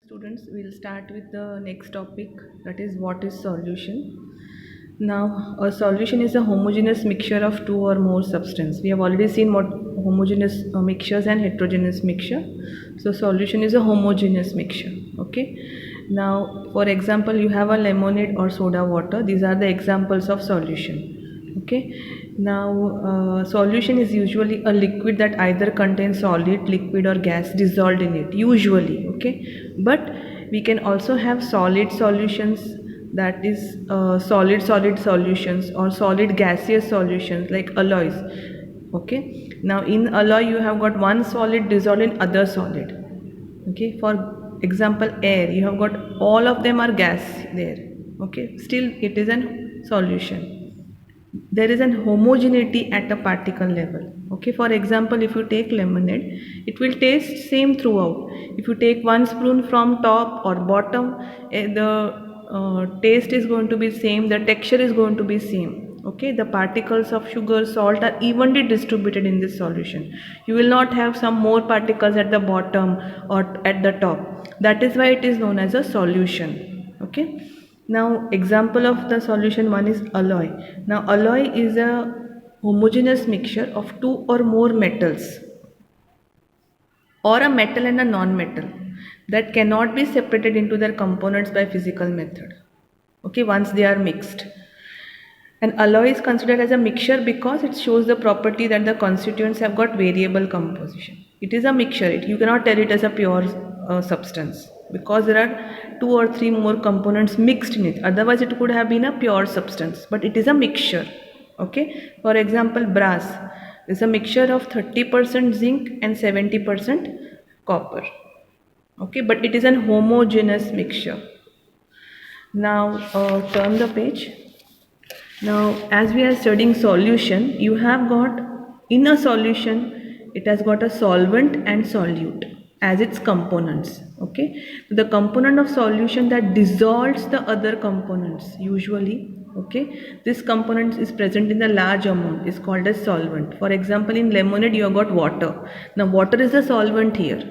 Students, we'll start with the next topic, that is what is solution. Now, a solution is a homogeneous mixture of two or more substance. We have already seen what homogeneous mixtures and heterogeneous mixture. So solution is a homogeneous mixture. Okay. Now, for example, you have a lemonade or soda water. These are the examples of solution. Okay. Now, solution is usually a liquid that either contains solid, liquid or gas dissolved in it, usually. Okay. But we can also have solid solutions, that is solid solutions, or solid gaseous solutions like alloys. Okay. Now in alloy you have got one solid dissolved in other solid. Okay. For example, air, you have got all of them are gas there. Okay. Still it is an solution. There is an homogeneity at a particle level. Okay, for example, if you take lemonade, it will taste same throughout. If you take one spoon from top or bottom, the taste is going to be same, the texture is going to be same. Okay, the particles of sugar, salt are evenly distributed in this solution. You will not have some more particles at the bottom or at the top. That is why it is known as a solution. Okay. Now example of the solution one is alloy. Now alloy is a homogeneous mixture of two or more metals, or a metal and a non-metal, that cannot be separated into their components by physical method. Okay, once they are mixed. An alloy is considered as a mixture because it shows the property that the constituents have got variable composition. It is a mixture. You cannot tell it as a pure substance, because there are two or three more components mixed in it. Otherwise it could have been a pure substance, but it is a mixture. Okay. For example, brass is a mixture of 30% zinc and 70% copper. Okay, but it is an homogeneous mixture. Now turn the page. Now, as we are studying solution, you have got, in a solution, it has got a solvent and solute as its components. Okay, the component of solution that dissolves the other components usually. Okay, this component is present in a large amount, is called as solvent. For example, in lemonade you have got water. Now water is a solvent here.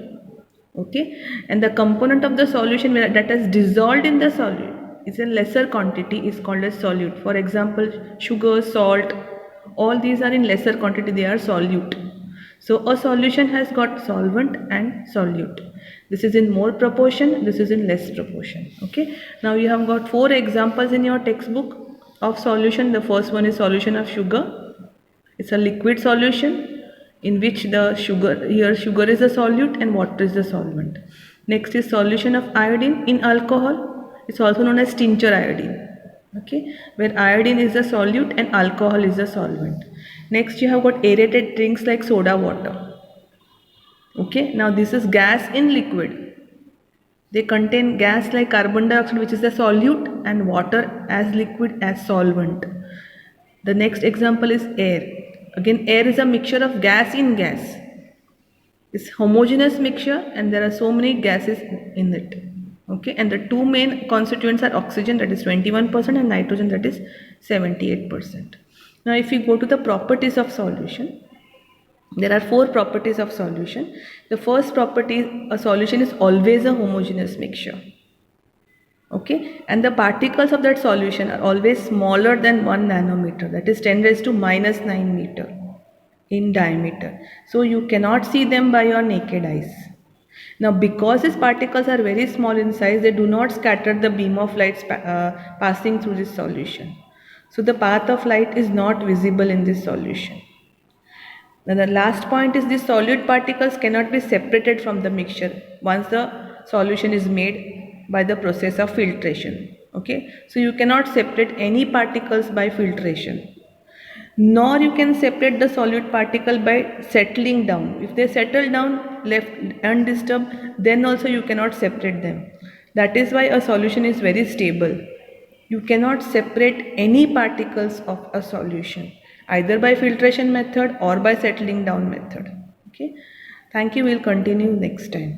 Okay, and the component of the solution that is dissolved in the solute is a lesser quantity, is called as solute. For example, sugar, salt, all these are in lesser quantity, they are solute. So a solution has got solvent and solute. This is in more proportion, this is in less proportion. Okay, now you have got 4 examples in your textbook of solution. The first one is solution of sugar. It's a liquid solution in which the sugar is a solute and water is the solvent. Next is solution of iodine in alcohol. It's also known as tincture iodine. Okay, where iodine is a solute and alcohol is a solvent. Next you have got aerated drinks like soda water. Okay, now this is gas in liquid. They contain gas like carbon dioxide, which is a solute, and water as liquid as solvent. The next example is air. Again, air is a mixture of gas in gas. It's homogeneous mixture and there are so many gases in it. Okay, and the two main constituents are oxygen, that is 21%, and nitrogen, that is 78%. Now if we go to the properties of solution, there are 4 properties of solution. The first property, a solution is always a homogeneous mixture. Okay, and the particles of that solution are always smaller than 1 nanometer, that is 10 raised to minus 9 meter in diameter. So you cannot see them by your naked eyes. Now because these particles are very small in size, they do not scatter the beam of light passing through this solution. So the path of light is not visible in this solution. Now the last point is these solute particles cannot be separated from the mixture once the solution is made by the process of filtration. Okay, so you cannot separate any particles by filtration, nor you can separate the solute particle by settling down. If they settle down left undisturbed, then also you cannot separate them. That is why a solution is very stable. You cannot separate any particles of a solution either by filtration method or by settling down method. Okay, thank you. We'll continue next time.